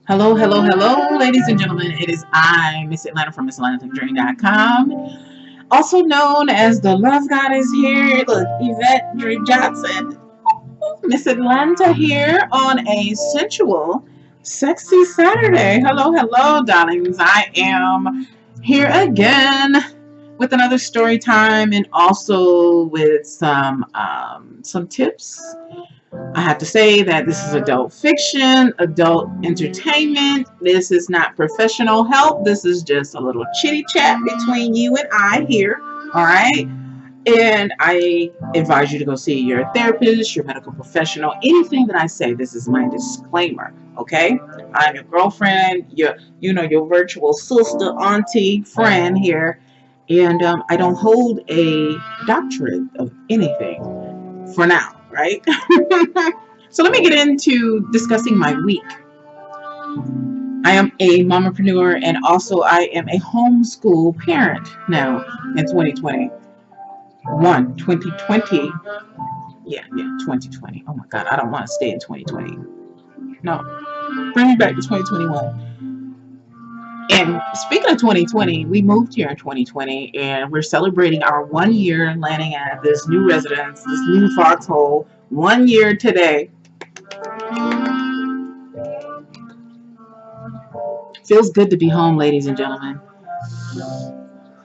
Hello, hello, hello, ladies and gentlemen. It is I, Miss Atlanta from Ms.Atlanta Thick Dream.com, also known as the Love Goddess here. Look, Yvette Dream Johnson, Miss Atlanta here on a sensual, sexy Saturday. Hello, hello, darlings. I am here again with another story time and also with some tips. I have to say that this is adult fiction, adult entertainment. This is not professional help. This is just a little chitty chat between you and I here. All right. And I advise you to go see your therapist, your medical professional. Anything that I say, this is my disclaimer. Okay. I'm your girlfriend, your virtual sister, auntie, friend here. And I don't hold a doctorate of anything for now. Right? So let me get into discussing my week. I am a mompreneur and also I am a homeschool parent now in 2020. 2020. Yeah, 2020. Oh my God, I don't want to stay in 2020. No, bring me back to 2021. And speaking of 2020, we moved here in 2020 and we're celebrating our 1 year landing at this new residence, this new foxhole. 1 year today. Feels good to be home, ladies and gentlemen.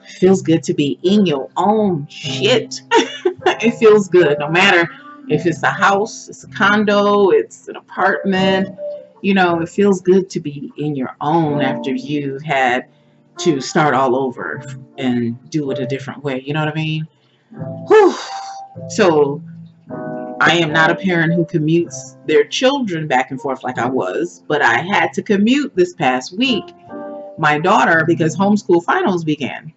Feels good to be in your own shit. It feels good, no matter if it's a house, it's a condo, it's an apartment. It feels good to be in your own after you had to start all over and do it a different way. You know what I mean? Whew. So I am not a parent who commutes their children back and forth like I was, but I had to commute this past week my daughter because homeschool finals began.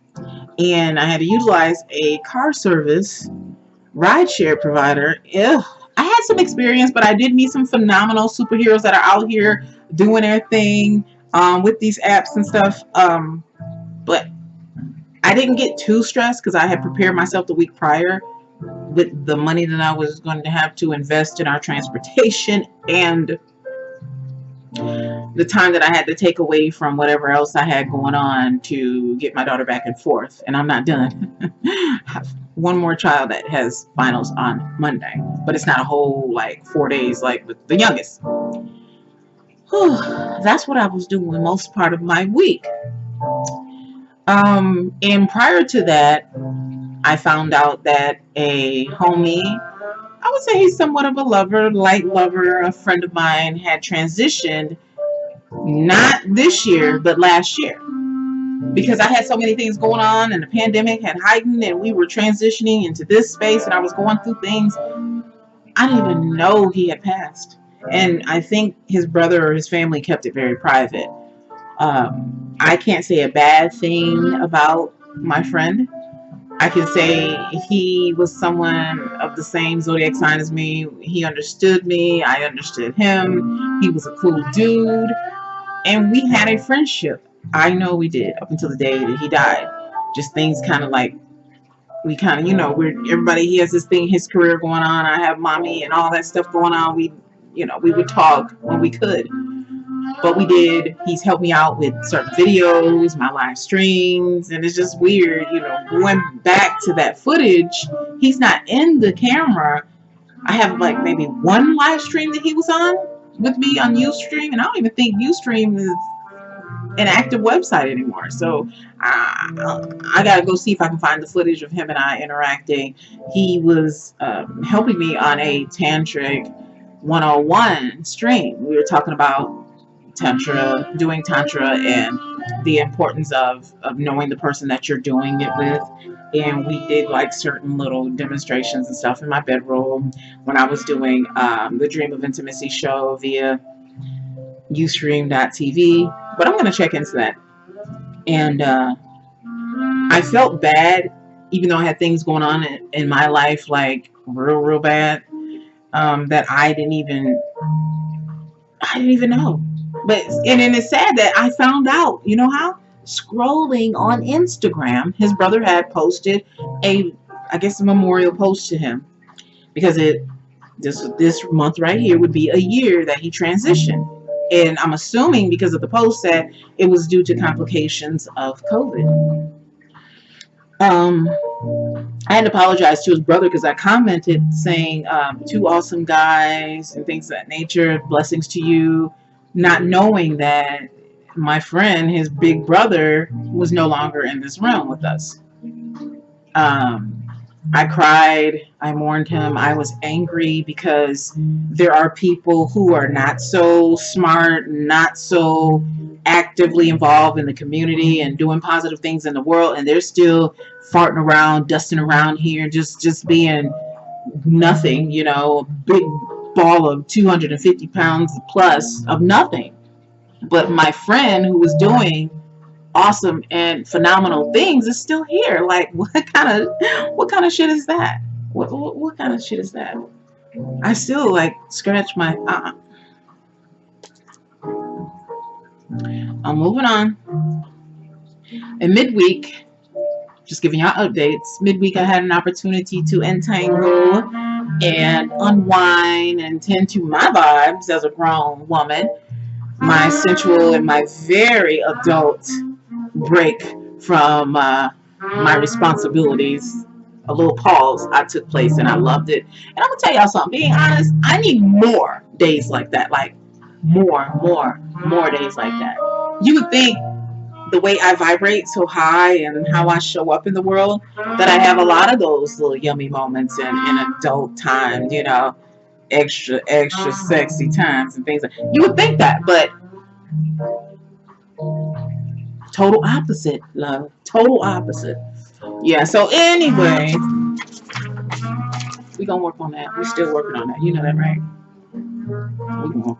And I had to utilize a car service rideshare provider. I had some experience, but I did meet some phenomenal superheroes that are out here doing their thing with these apps and stuff. But I didn't get too stressed because I had prepared myself the week prior with the money that I was going to have to invest in our transportation and the time that I had to take away from whatever else I had going on to get my daughter back and forth. And I'm not done. I have one more child that has finals on Monday, but it's not a whole 4 days like with the youngest. Whew, that's what I was doing most part of my week. And prior to that, I found out that a homie, I would say he's somewhat of a lover, light lover, a friend of mine had transitioned not this year, but last year. Because I had so many things going on and the pandemic had heightened and we were transitioning into this space and I was going through things. I didn't even know he had passed. And I think his brother or his family kept it very private. I can't say a bad thing about my friend. I can say he was someone of the same zodiac sign as me. He understood me. I understood him. He was a cool dude. And we had a friendship. I know we did up until the day that he died. Just things kind of everybody, he has this thing, his career going on. I have mommy and all that stuff going on. We would talk when we could. But we did. He's helped me out with certain videos, my live streams, and it's just weird, going back to that footage. He's not in the camera. I have maybe one live stream that he was on with me on Ustream, and I don't even think Ustream is an active website anymore. So I gotta go see if I can find the footage of him and I interacting. He was helping me on a Tantric 101 stream. We were talking about doing Tantra and the importance of knowing the person that you're doing it with. And we did certain little demonstrations and stuff in my bedroom when I was doing the Dream of Intimacy show via Ustream.tv. But I'm going to check into that. And I felt bad, even though I had things going on in my life, real bad, that I didn't even know. And it's sad that I found out, how? Scrolling on Instagram, his brother had posted a memorial post to him because this month right here would be a year that he transitioned. And I'm assuming because of the post that it was due to complications of COVID. I had to apologize to his brother because I commented saying, two awesome guys and things of that nature, blessings to you, not knowing that my friend, his big brother, was no longer in this realm with us. I cried, I mourned him, I was angry because there are people who are not so smart, not so actively involved in the community and doing positive things in the world, and they're still farting around, dusting around here, just being nothing, you know, big ball of 250 pounds plus of nothing. But my friend who was doing awesome and phenomenal things is still here. Like, what kind of shit is that? What kind of shit is that? I still like scratch my I'm moving on. And midweek, just giving y'all updates. Midweek, I had an opportunity to entangle and unwind and tend to my vibes as a grown woman, my sensual and my very adult break from my responsibilities. A little pause I took place and I loved it. And I'm gonna tell y'all something, being honest, I need more days like that. Like more days like that. You would think the way I vibrate so high and how I show up in the world that I have a lot of those little yummy moments in adult time, you know, extra sexy times and things like that. You would think that, but total opposite, love. Total opposite. Yeah, so anyway, we gonna work on that. We're still working on that. You know that, right?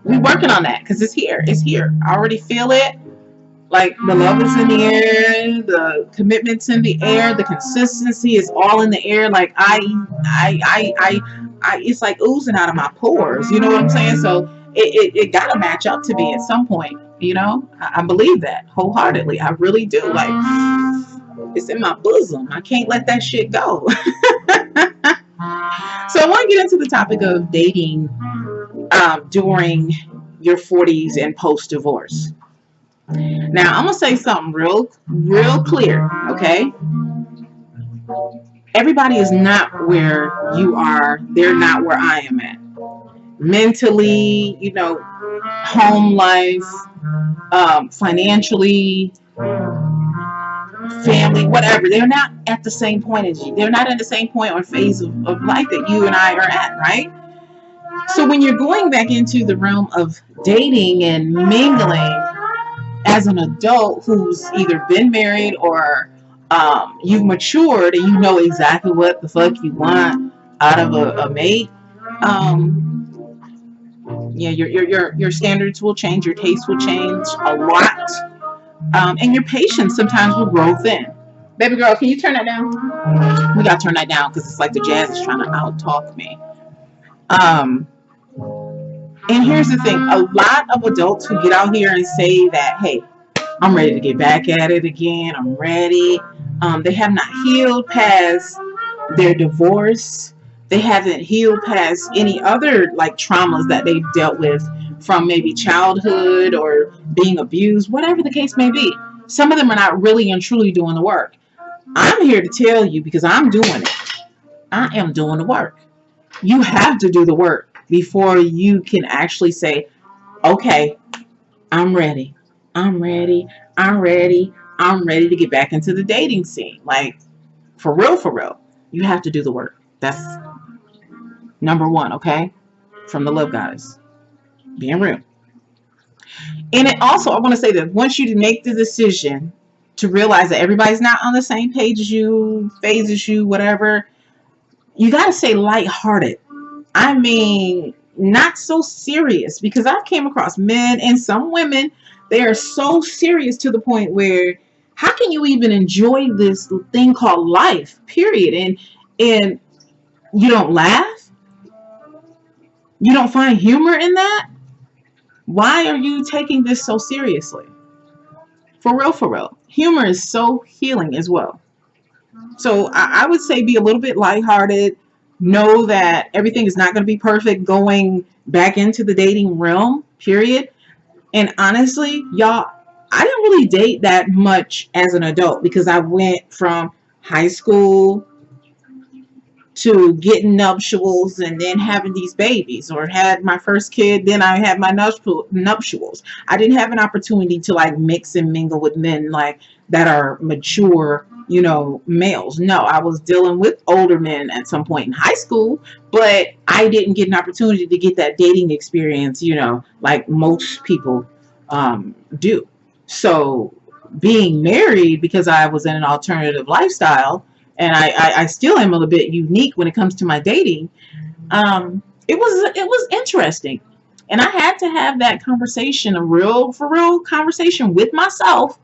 We're working on that because it's here. It's here. I already feel it. Like the love is in the air, the commitment's in the air, the consistency is all in the air. Like I it's like oozing out of my pores. You know what I'm saying? So it gotta match up to me at some point. You know, I believe that wholeheartedly. I really do. Like it's in my bosom. I can't let that shit go. So I want to get into the topic of dating during your 40s and post-divorce. Now, I'm going to say something real clear, okay? Everybody is not where you are. They're not where I am at. Mentally, you know, home life, financially, family, whatever. They're not at the same point as you. They're not in the same point or phase of life that you and I are at, right? So when you're going back into the realm of dating and mingling as an adult who's either been married or you've matured and you know exactly what the fuck you want out of a mate, yeah, your standards will change, your taste will change a lot, and your patience sometimes will grow thin. Baby girl, can you turn that down? We gotta turn that down because it's like the jazz is trying to out talk me. And here's the thing, a lot of adults who get out here and say that, hey, I'm ready to get back at it again, I'm ready. They have not healed past their divorce. They haven't healed past any other like traumas that they've dealt with from maybe childhood or being abused, whatever the case may be. Some of them are not really and truly doing the work. I'm here to tell you because I'm doing it. I am doing the work. You have to do the work before you can actually say, okay, I'm ready. I'm ready. I'm ready. I'm ready to get back into the dating scene. Like, for real. You have to do the work. That's number one, okay? From the Love Goddess. Being real. And it also, I want to say that once you make the decision to realize that everybody's not on the same page as you, phase as you, whatever, you got to stay lighthearted. I mean, not so serious, because I've came across men and some women, they are so serious to the point where how can you even enjoy this thing called life, period? And you don't laugh? You don't find humor in that? Why are you taking this so seriously? For real. Humor is so healing as well. So I would say be a little bit lighthearted. Know that everything is not going to be perfect going back into the dating realm, period. And honestly, y'all, I didn't really date that much as an adult because I went from high school to getting nuptials and then having these babies, or had my first kid, then I had my nuptials. I didn't have an opportunity to like mix and mingle with men like that are mature, males. No, I was dealing with older men at some point in high school, but I didn't get an opportunity to get that dating experience, like most people do. So being married, because I was in an alternative lifestyle, and I still am a little bit unique when it comes to my dating. It was interesting, and I had to have that conversation, a real for real conversation with myself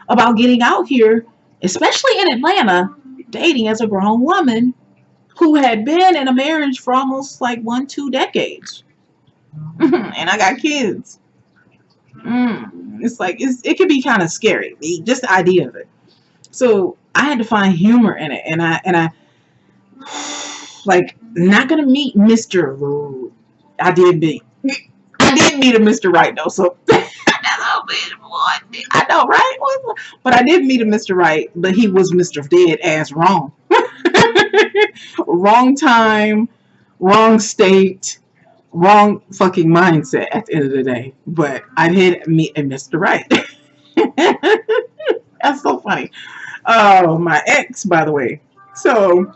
about getting out here, especially in Atlanta, dating as a grown woman who had been in a marriage for almost like 1-2 decades, and I got kids. It's like it could be kind of scary, just the idea of it. So I had to find humor in it, and I like not gonna meet Mr. Rude. I did meet a Mr. Right though, so I know, right? But I did meet a Mr. Right, but he was Mr. Dead ass wrong. Wrong time, wrong state, wrong fucking mindset at the end of the day. But I did meet a Mr. Right. That's so funny. Oh, my ex, by the way. So,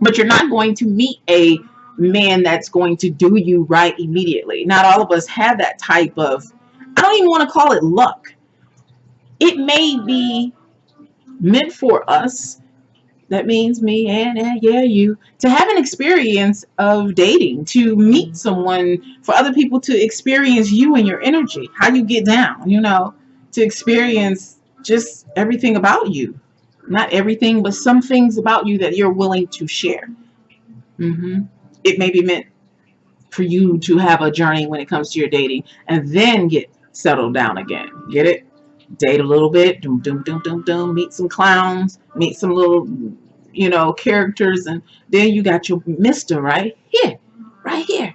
but you're not going to meet a man that's going to do you right immediately. Not all of us have that type of, I don't even want to call it luck. It may be meant for us, that means me and yeah, you, to have an experience of dating, to meet someone, for other people to experience you and your energy, how you get down, to experience just everything about you. Not everything, but some things about you that you're willing to share. It may be meant for you to have a journey when it comes to your dating, and then get settled down again. Get it? Date a little bit, doom, doom, doom, doom, doom, meet some clowns, meet some little, characters, and then you got your Mr. Right here, right here.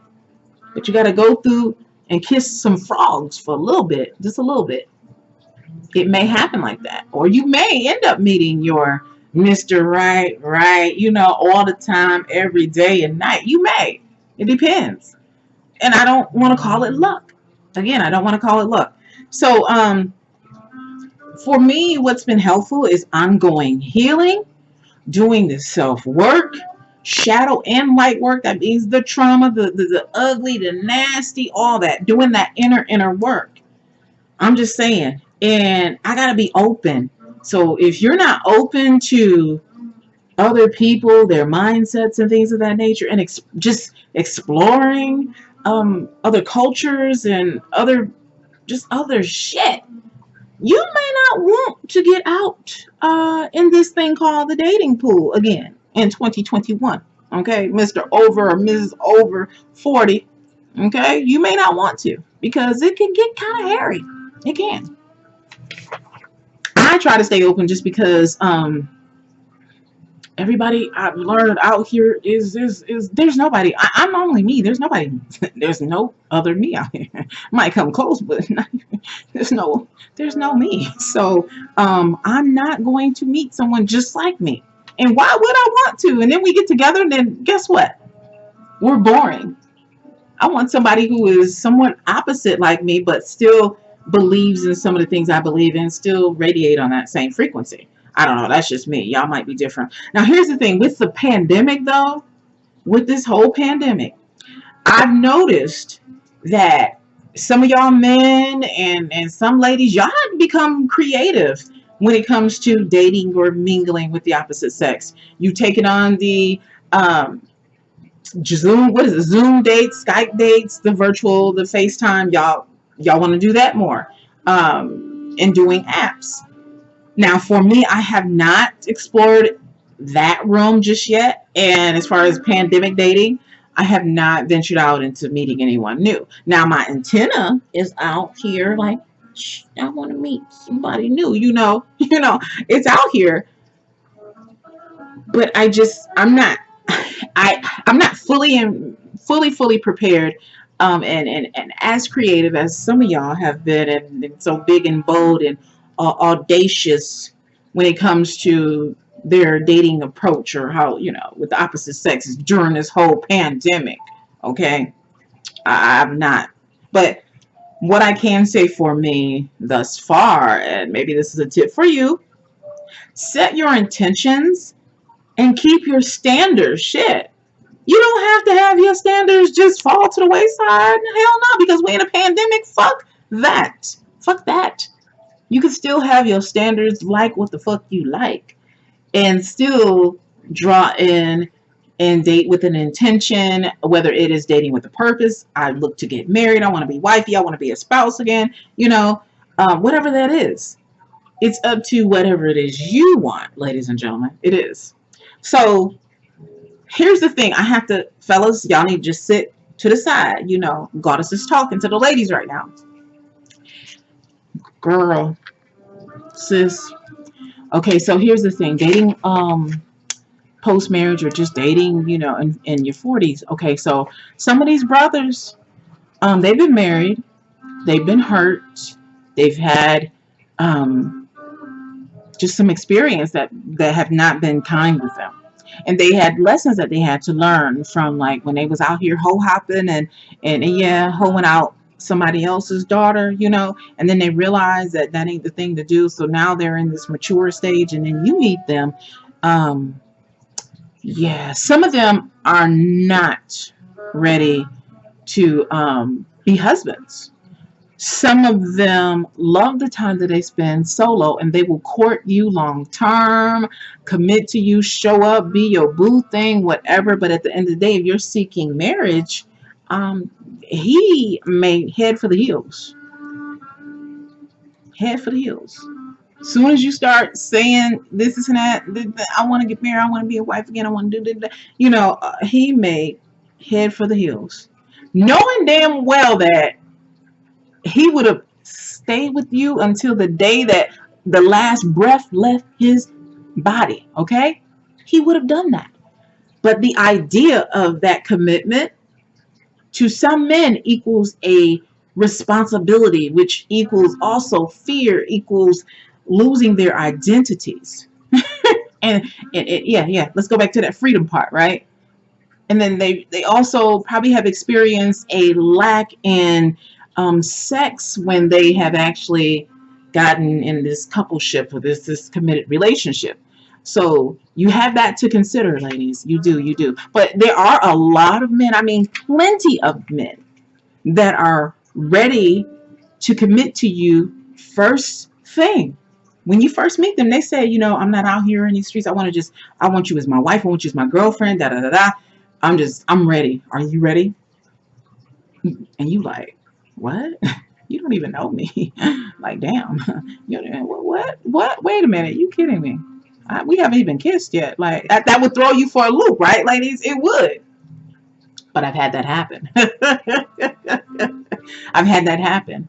But you got to go through and kiss some frogs for a little bit, just a little bit. It may happen like that. Or you may end up meeting your Mr. Right, all the time, every day and night. You may. It depends. And I don't want to call it luck. Again, I don't want to call it luck. So, for me, what's been helpful is ongoing healing, doing the self-work, shadow and light work. That means the trauma, the ugly, the nasty, all that. Doing that inner work. I'm just saying. And I got to be open. So if you're not open to other people, their mindsets and things of that nature, and just exploring other cultures and other shit, you may not want to get out in this thing called the dating pool again in 2021. Okay, Mr. Over or Mrs. Over 40. Okay, you may not want to, because it can get kind of hairy. It can. I try to stay open just because everybody I've learned out here is there's nobody. I'm only me. There's nobody. There's no other me out here. Might come close, but there's no me. So I'm not going to meet someone just like me. And why would I want to? And then we get together, and then guess what? We're boring. I want somebody who is somewhat opposite like me, but still believes in some of the things I believe in, still radiate on that same frequency. I don't know. That's just me. Y'all might be different. Now, here's the thing. With the pandemic, though, with this whole pandemic, I've noticed that some of y'all men and some ladies, y'all have become creative when it comes to dating or mingling with the opposite sex. You take it on the Zoom, what is it? Zoom dates, Skype dates, the virtual, the FaceTime. Y'all want to do that more, and doing apps. Now, for me, I have not explored that realm just yet. And as far as pandemic dating, I have not ventured out into meeting anyone new. Now, my antenna is out here like, I want to meet somebody new, it's out here. But I'm not fully prepared And as creative as some of y'all have been, and so big and bold and audacious when it comes to their dating approach, or how, with the opposite sex during this whole pandemic. Okay, I'm not. But what I can say for me thus far, and maybe this is a tip for you, set your intentions and keep your standards. Shit. You don't have to have your standards just fall to the wayside. Hell no, because we're in a pandemic. Fuck that. Fuck that. You can still have your standards, like what the fuck you like, and still draw in and date with an intention, whether it is dating with a purpose. I look to get married. I want to be wifey. I want to be a spouse again. Whatever that is. It's up to whatever it is you want, ladies and gentlemen. It is. So here's the thing. I have to, fellas, y'all need to just sit to the side. Goddess is talking to the ladies right now. Girl, sis. Okay, so here's the thing. Dating post-marriage, or just dating, in your 40s. Okay, so some of these brothers, they've been married. They've been hurt. They've had just some experience that have not been kind with them. And they had lessons that they had to learn from, like, when they was out here hoeing and hoeing out somebody else's daughter, and then they realized that ain't the thing to do. So now they're in this mature stage, and then you meet them. Some of them are not ready to be husbands. Some of them love the time that they spend solo, and they will court you long term, commit to you, show up, be your boo thing, whatever. But at the end of the day, if you're seeking marriage, he may head for the hills. Head for the hills. As soon as you start saying this and that, I want to get married, I want to be a wife again, I want to do that, he may head for the hills, knowing damn well that he would have stayed with you until the day that the last breath left his body. Okay, he would have done that. But the idea of that commitment to some men equals a responsibility, which equals also fear, equals losing their identities. and let's go back to that freedom part, right? And then they also probably have experienced a lack in sex when they have actually gotten in this coupleship, or this committed relationship. So you have that to consider, ladies. You do. But there are a lot of men, I mean plenty of men, that are ready to commit to you first thing. When you first meet them, they say, I'm not out here in these streets. I want you as my wife. I want you as my girlfriend. Da da da da. I'm ready. Are you ready? And you like, what? You don't even know me. Like, damn. What? Wait a minute. You kidding me? We haven't even kissed yet. Like, that would throw you for a loop, right, ladies? It would. But I've had that happen. I've had that happen.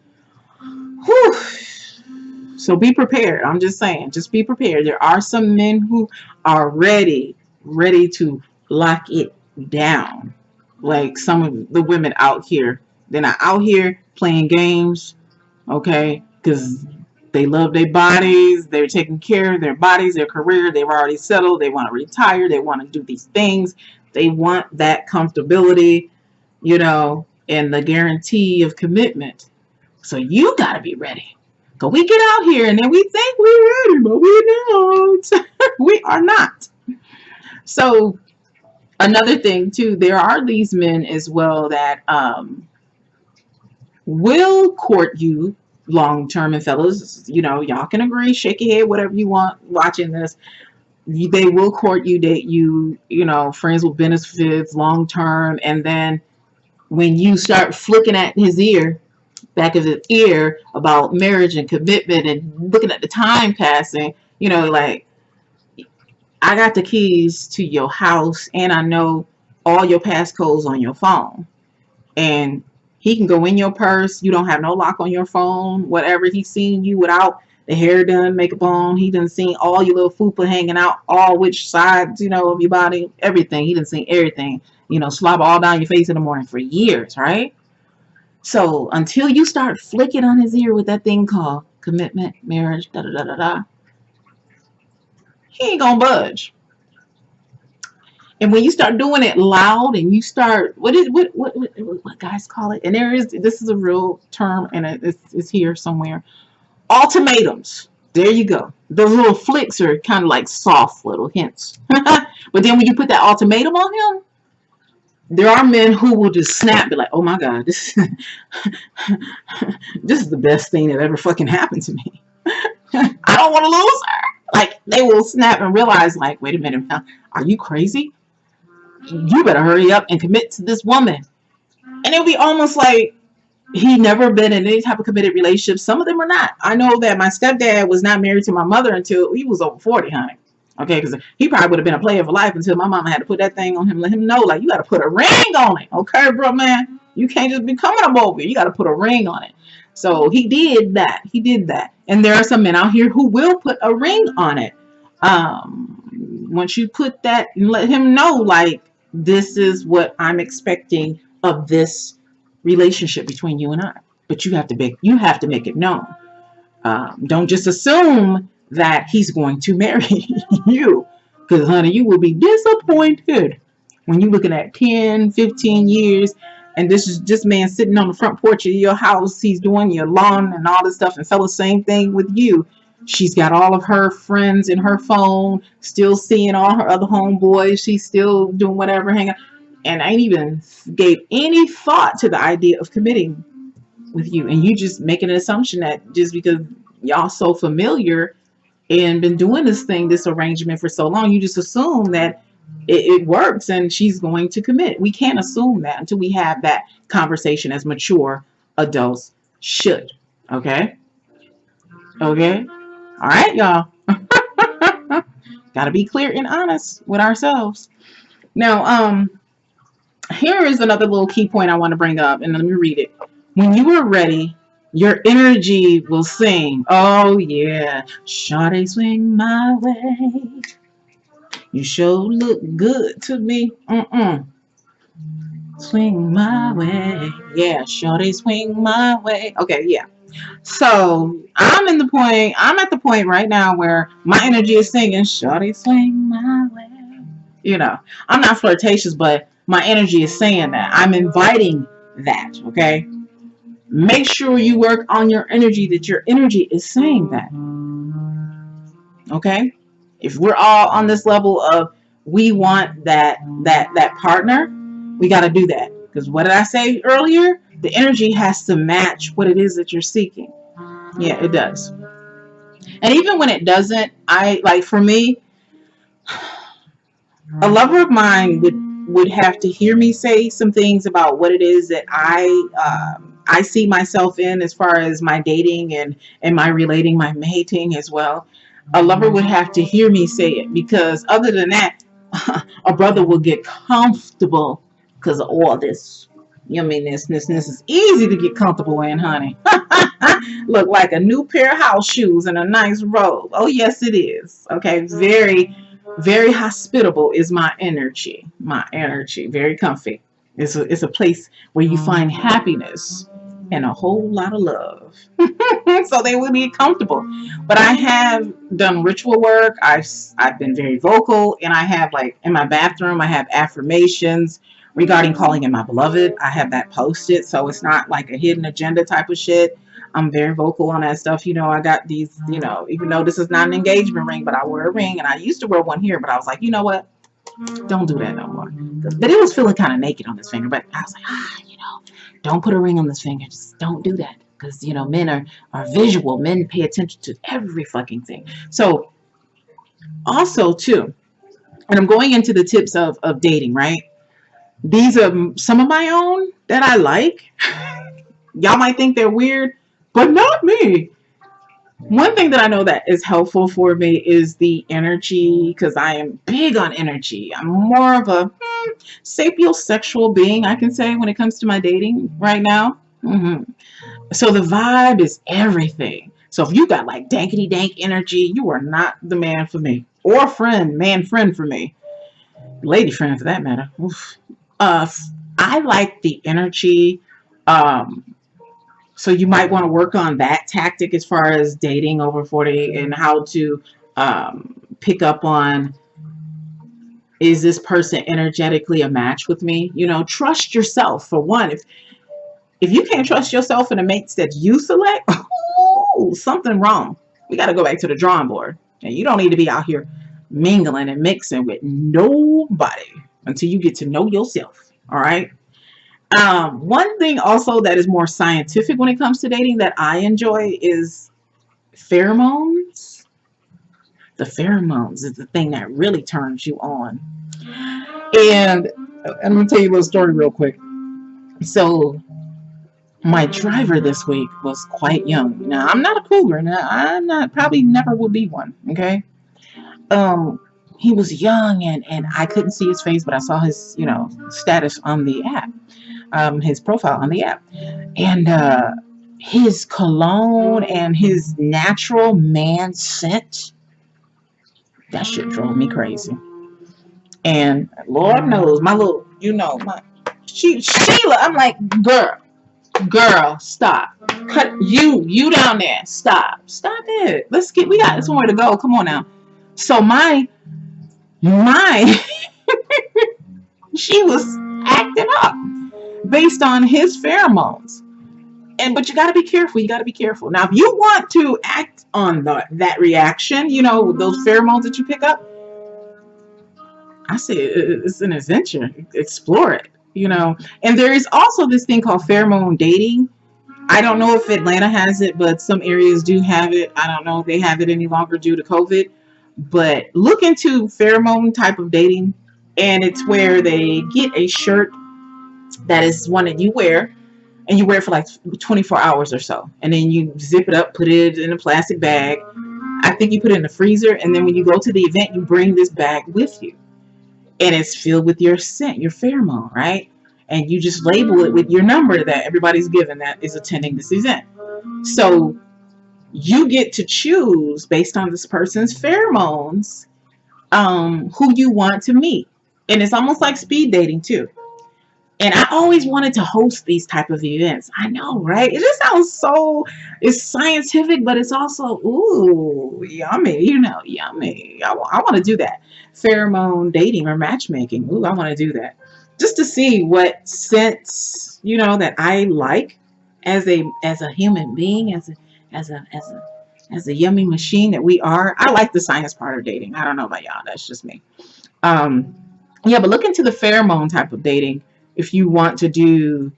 Whew. So be prepared. I'm just saying, just be prepared. There are some men who are ready to lock it down. Like some of the women out here. They're not out here playing games, okay? Because they love their bodies. They're taking care of their bodies, their career. They've already settled. They want to retire. They want to do these things. They want that comfortability, and the guarantee of commitment. So you got to be ready. Because we get out here and then we think we're ready, but we're not. We are not. So another thing, too, there are these men as well that will court you long term. And fellas, y'all can agree, shake your head, whatever you want watching this. They will court you, date you, friends with benefits long term. And then when you start flicking at his back of his ear about marriage and commitment and looking at the time passing, like, I got the keys to your house and I know all your passcodes on your phone. And he can go in your purse. You don't have no lock on your phone. Whatever, he's seen you without the hair done, makeup on. He done seen all your little fupa hanging out, all which sides, of your body, everything. He done seen everything, slobber all down your face in the morning for years, right? So until you start flicking on his ear with that thing called commitment, marriage, da da da da da, he ain't gonna budge. And when you start doing it loud and you start, what guys call it? And this is a real term, and it's here somewhere. Ultimatums. There you go. Those little flicks are kind of like soft little hints. But then when you put that ultimatum on him, there are men who will just snap, be like, "Oh my God, this this is the best thing that ever fucking happened to me. I don't want to lose her." Like they will snap and realize, like, wait a minute, are you crazy? You better hurry up and commit to this woman. And it'll be almost like he never been in any type of committed relationship. Some of them are not. I know that my stepdad was not married to my mother until he was over 40, honey. Okay, because he probably would have been a player for life until my mama had to put that thing on him, let him know, like, you got to put a ring on it. Okay, bro, man. You can't just be coming up over. You got to put a ring on it. So he did that. He did that. And there are some men out here who will put a ring on it. Once you put that and let him know, like, this is what I'm expecting of this relationship between you and I. But you have to make it known. Don't just assume that he's going to marry you, because honey, you will be disappointed when you're looking at 10, 15 years and this man sitting on the front porch of your house. He's doing your lawn and all this stuff, and fella, same thing with you. She's got all of her friends in her phone, still seeing all her other homeboys. She's still doing whatever, hanging, and I ain't even gave any thought to the idea of committing with you. And you just make an assumption that just because y'all so familiar and been doing this arrangement for so long, you just assume that it works and she's going to commit. We can't assume that until we have that conversation as mature adults should. Okay? Okay? All right, y'all. Got to be clear and honest with ourselves. Now, here is another little key point I want to bring up, and let me read it. When you are ready, your energy will sing. Oh, yeah. Shawty, swing my way. You sure look good to me. Swing my way. Yeah, shawty, swing my way. Okay, yeah. So I'm at the point right now where my energy is singing, shawty, swing my way. You know, I'm not flirtatious, but my energy is saying that. I'm inviting that, okay? Make sure you work on your energy, that your energy is saying that. Okay? If we're all on this level of we want that partner, we got to do that. Because what did I say earlier? The energy has to match what it is that you're seeking. Yeah, it does. And even when it doesn't, for me, a lover of mine would have to hear me say some things about what it is that I see myself in as far as my dating and my relating, my mating as well. A lover would have to hear me say it, because other than that, a brother will get comfortable because of all this yumminess. This is easy to get comfortable in, honey. Look like a new pair of house shoes and a nice robe. Oh, yes, it is. Okay, very, very hospitable is my energy. My energy, very comfy. It's a place where you find happiness and a whole lot of love. So they will be comfortable. But I have done ritual work. I've been very vocal, and I have, like, in my bathroom, I have affirmations regarding calling in my beloved. I have that posted, so it's not like a hidden agenda type of shit. I'm very vocal on that stuff. You know, I got these, you know, even though this is not an engagement ring, but I wear a ring, and I used to wear one here, but I was like, you know what? Don't do that no more. But it was feeling kind of naked on this finger, but I was like, you know, don't put a ring on this finger. Just don't do that. Because, you know, men are visual. Men pay attention to every fucking thing. So also too, and I'm going into the tips of dating, right? These are some of my own that I like. Y'all might think they're weird, but not me. One thing that I know that is helpful for me is the energy, because I am big on energy. I'm more of a sapiosexual being, I can say, when it comes to my dating right now. So the vibe is everything. So if you got like dankety dank energy, you are not the man for me. Or man friend for me. Lady friend for that matter. Oof. I like the energy So you might want to work on that tactic as far as dating over 40 and how to pick up on, is this person energetically a match with me? You know, trust yourself for one. If you can't trust yourself in the mates that you select, oh, something wrong. We got to go back to the drawing board. And you don't need to be out here mingling and mixing with nobody until you get to know yourself. All right. One thing also that is more scientific when it comes to dating that I enjoy is pheromones. The pheromones is the thing that really turns you on. And I'm going to tell you a little story real quick. So my driver this week was quite young. Now, I'm not a cougar, and I'm not, probably never will be one, okay? He was young, and I couldn't see his face, but I saw his, you know, status on the app, his profile on the app. And his cologne and his natural man scent, that shit drove me crazy. And Lord knows, my little, you know, Sheila, I'm like, girl, stop. Cut you down there. Stop it. We got somewhere to go. Come on now. So my she was acting up based on his pheromones. But you got to be careful. Now, if you want to act on that reaction, you know, those pheromones that you pick up, I say it's an adventure. Explore it, you know. And there is also this thing called pheromone dating. I don't know if Atlanta has it, but some areas do have it. I don't know if they have it any longer due to COVID. But look into pheromone type of dating, and it's where they get a shirt that is one that you wear, and you wear it for like 24 hours or so. And then you zip it up, put it in a plastic bag. I think you put it in the freezer, and then when you go to the event, you bring this bag with you. And it's filled with your scent, your pheromone, right? And you just label it with your number that everybody's given that is attending this event. So you get to choose based on this person's pheromones who you want to meet. And it's almost like speed dating too. And I always wanted to host these type of events. I know, right? It just sounds so, it's scientific, but it's also, ooh, yummy, you know, yummy. I want to do that. Pheromone dating or matchmaking. Ooh, I want to do that. Just to see what scents, you know, that I like as a human being, as a yummy machine that we are. I like the science part of dating. I don't know about y'all. That's just me. Yeah, but look into the pheromone type of dating. If you want to do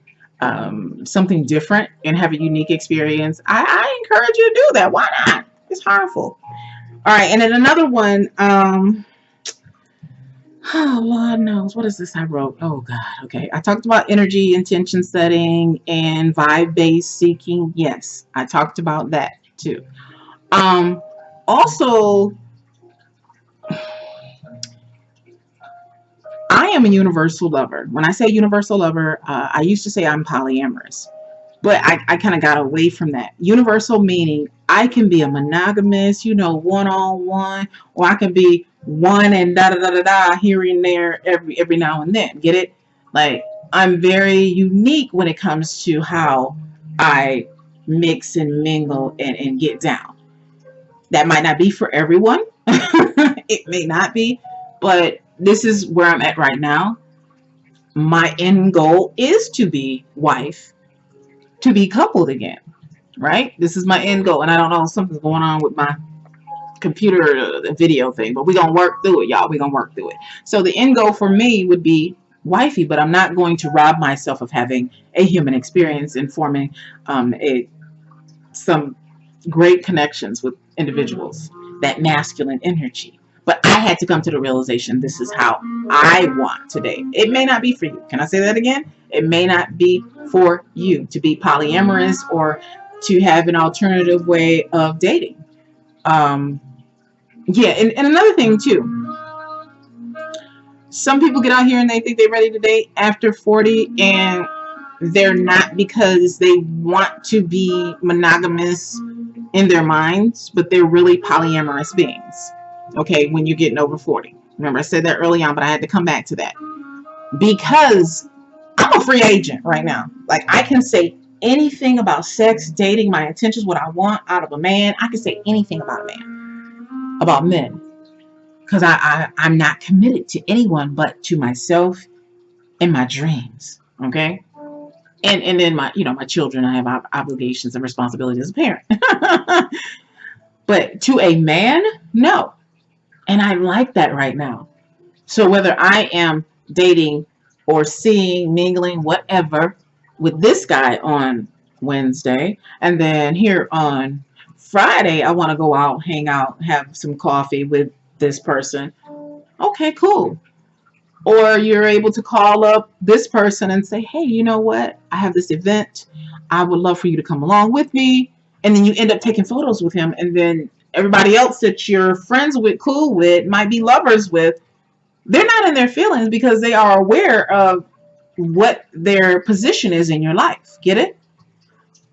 something different and have a unique experience, I encourage you to do that. Why not? It's harmful. All right, and then another one. Oh, Lord knows. What is this I wrote? Oh, God. Okay. I talked about energy, intention setting, and vibe-based seeking. Yes, I talked about that too. Also, I am a universal lover. When I say universal lover, I used to say I'm polyamorous, but I kind of got away from that. Universal meaning I can be a monogamous, you know, one-on-one, or I can be one and da-da-da-da-da here and there every now and then. Get it? Like, I'm very unique when it comes to how I mix and mingle and get down. That might not be for everyone. It may not be, but this is where I'm at right now. My end goal is to be wife, to be coupled again, right? This is my end goal. And I don't know, something's going on with my computer video thing, but we're going to work through it, y'all. We're going to work through it. So the end goal for me would be wifey, but I'm not going to rob myself of having a human experience and forming some great connections with individuals, that masculine energy. But I had to come to the realization this is how I want to date. It may not be for you. Can I say that again? It may not be for you to be polyamorous or to have an alternative way of dating. Yeah, and another thing too. Some people get out here and they think they're ready to date after 40, and they're not, because they want to be monogamous in their minds, but they're really polyamorous beings. Okay, when you're getting over 40. Remember, I said that early on, but I had to come back to that. Because I'm a free agent right now. Like, I can say anything about sex, dating, my intentions, what I want out of a man. I can say anything about a man, about men, because I'm not committed to anyone but to myself and my dreams. Okay. And then my children, I have obligations and responsibilities as a parent. But to a man, no. And I like that right now. So whether I am dating or seeing, mingling, whatever, with this guy on Wednesday, and then here on Friday, I want to go out, hang out, have some coffee with this person. Okay, cool. Or you're able to call up this person and say, hey, you know what? I have this event. I would love for you to come along with me. And then you end up taking photos with him. And then everybody else that you're friends with, cool with, might be lovers with, they're not in their feelings because they are aware of what their position is in your life. Get it?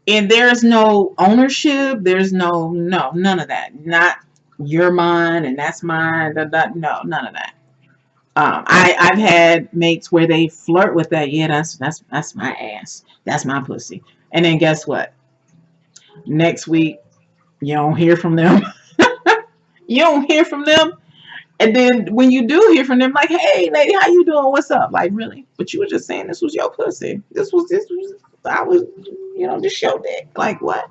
And there's no ownership. There's no, none of that. Not you're mine and that's mine. No, none of that. I've had mates where they flirt with that. Yeah, that's my ass. That's my pussy. And then guess what? Next week, you don't hear from them. You don't hear from them. And then when you do hear from them, like, hey, lady, how you doing? What's up? Like, really? But you were just saying this was your pussy. This was, I was, just show dick. Like, what?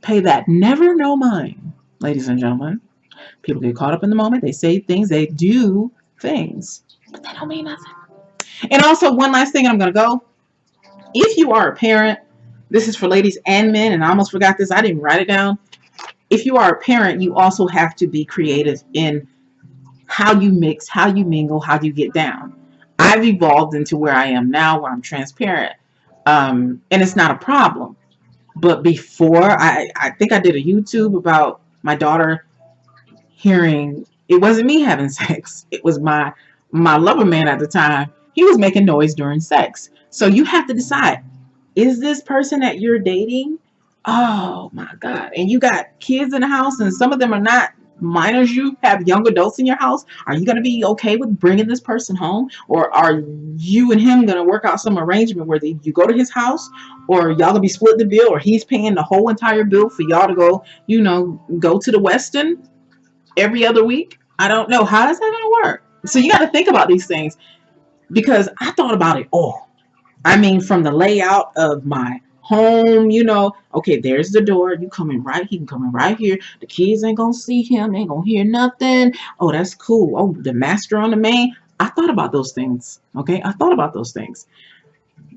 Pay that never no mind, ladies and gentlemen. People get caught up in the moment. They say things. They do things. But that don't mean nothing. And also, one last thing, and I'm going to go. If you are a parent, this is for ladies and men, and I almost forgot this. I didn't write it down. If you are a parent, you also have to be creative in how you mix, how you mingle, how you get down. I've evolved into where I am now, where I'm transparent. And it's not a problem. But before, I think I did a YouTube about my daughter hearing, it wasn't me having sex. It was my lover man at the time. He was making noise during sex. So you have to decide, is this person that you're dating? Oh my God. And you got kids in the house and some of them are not minors. You have young adults in your house. Are you going to be okay with bringing this person home? Or are you and him going to work out some arrangement where you go to his house, or y'all going to be splitting the bill, or he's paying the whole entire bill for y'all to go, go to the Westin every other week? I don't know. How is that going to work? So you got to think about these things, because I thought about it all. I mean, from the layout of my home, okay, there's the door. He can come in right here. The kids ain't gonna see him. They ain't gonna hear nothing. Oh, that's cool. Oh, the master on the main. I thought about those things. Okay, I thought about those things.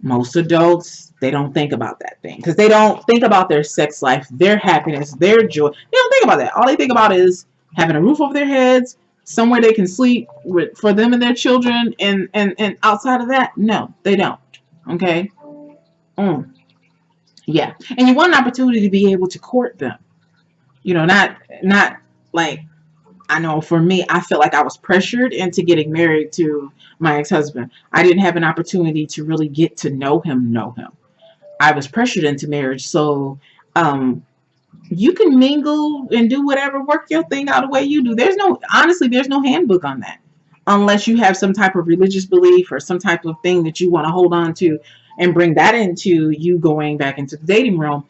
Most adults, they don't think about that thing, because they don't think about their sex life, their happiness, their joy. They don't think about that. All they think about is having a roof over their heads, somewhere they can sleep for them and their children, and outside of that, no, they don't. Okay. Yeah. And you want an opportunity to be able to court them. Not like, I know for me, I felt like I was pressured into getting married to my ex-husband. I didn't have an opportunity to really get to know him. I was pressured into marriage. So you can mingle and do whatever, work your thing out the way you do. There's no handbook on that, unless you have some type of religious belief or some type of thing that you want to hold on to and bring that into you going back into the dating realm.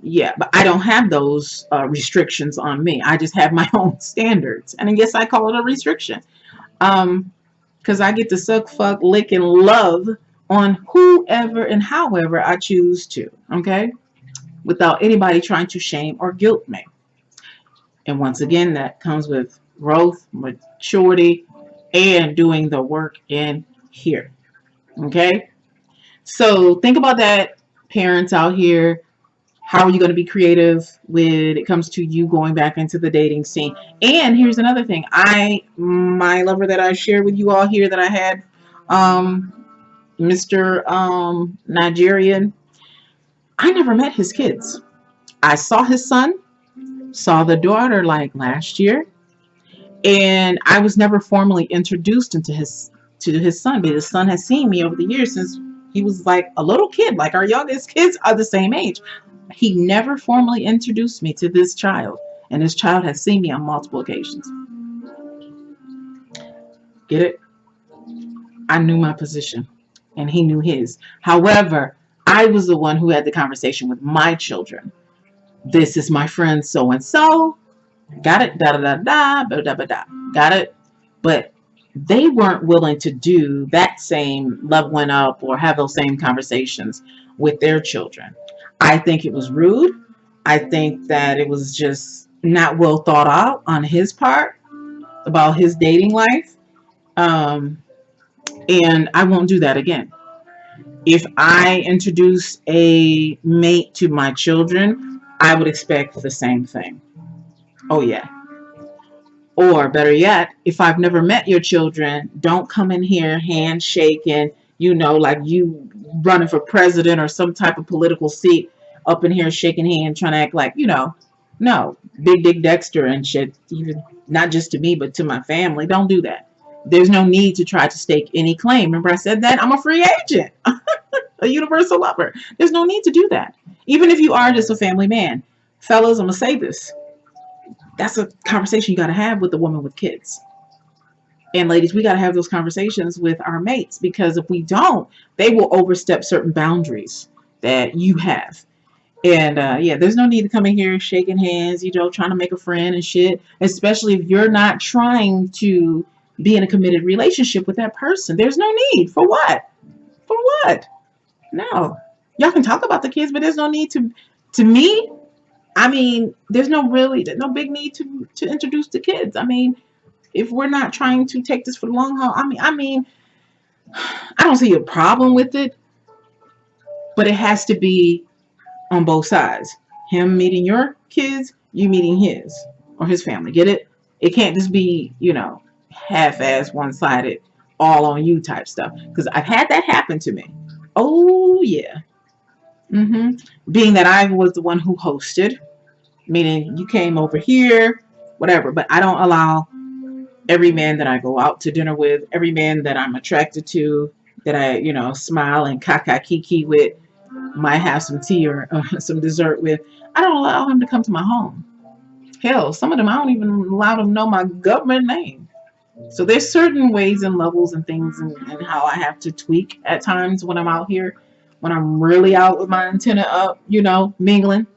Yeah, but I don't have those restrictions on me. I just have my own standards, and I guess I call it a restriction, because I get to suck, fuck, lick, and love on whoever and however I choose to. Okay, without anybody trying to shame or guilt me. And once again, that comes with growth, maturity, and doing the work in here. Okay. So think about that, parents out here. How are you going to be creative when it comes to you going back into the dating scene? And here's another thing. My lover that I shared with you all here that I had, Mr. Nigerian, I never met his kids. I saw his son, saw the daughter like last year, and I was never formally introduced to his son, but his son has seen me over the years since he was like a little kid. Like, our youngest kids are the same age. He never formally introduced me to this child, and this child has seen me on multiple occasions. Get it? I knew my position, and he knew his. However, I was the one who had the conversation with my children. This is my friend so and so. Got it? Da da da da da da da da. Got it? But they weren't willing to do that same love one up or have those same conversations with their children. I think it was rude. I think that it was just not well thought out on his part about his dating life. And I won't do that again. If I introduce a mate to my children, I would expect the same thing. Oh, yeah. Or better yet, if I've never met your children, don't come in here handshaking, like you running for president or some type of political seat up in here shaking hands, trying to act like, no, Big Dick Dexter and shit, even not just to me, but to my family. Don't do that. There's no need to try to stake any claim. Remember I said that? I'm a free agent, a universal lover. There's no need to do that. Even if you are just a family man. Fellas, I'm going to say this. That's a conversation you got to have with the woman with kids. And ladies, we got to have those conversations with our mates, because if we don't, they will overstep certain boundaries that you have. And yeah, there's no need to come in here shaking hands, trying to make a friend and shit, especially if you're not trying to be in a committed relationship with that person. There's no need. For what? For what? No. Y'all can talk about the kids, but there's no need to me. I mean, there's no big need to introduce the kids. I mean, if we're not trying to take this for the long haul, I mean, I don't see a problem with it, but it has to be on both sides. Him meeting your kids, you meeting his or his family. Get it? It can't just be, half-ass, one-sided, all on you type stuff. Because I've had that happen to me. Oh, yeah. Being that I was the one who hosted, meaning you came over here, whatever, but I don't allow every man that I go out to dinner with, every man that I'm attracted to, that I, smile and kiki with, might have some tea or some dessert with, I don't allow him to come to my home. Hell, some of them, I don't even allow them to know my government name. So there's certain ways and levels and things and how I have to tweak at times when I'm out here, when I'm really out with my antenna up, mingling.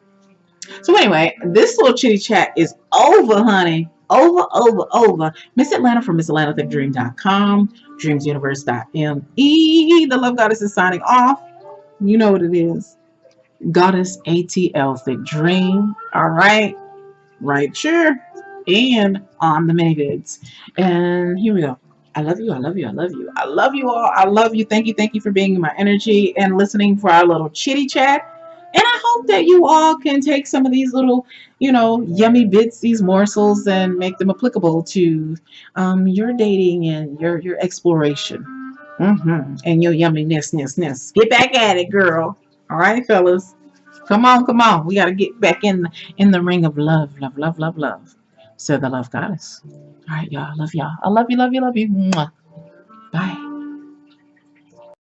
So anyway, this little chitty chat is over, honey. Over. Ms.Atlanta from Ms.AtlantaThickDream.com, DreamsUniverse.me. The Love Goddess is signing off. You know what it is. Goddess ATL Thick Dream. All right. Right, sure. And on the mini vids. And here we go. I love you. I love you. I love you. I love you all. I love you. Thank you. Thank you for being in my energy and listening for our little chitty chat. And I hope that you all can take some of these little, yummy bits, these morsels, and make them applicable to your dating and your exploration. And your yumminess. Get back at it, girl. All right, fellas. Come on. We got to get back in the ring of love. Said the Love Goddess. All right, y'all. I love y'all. I love you. Mwah. Bye.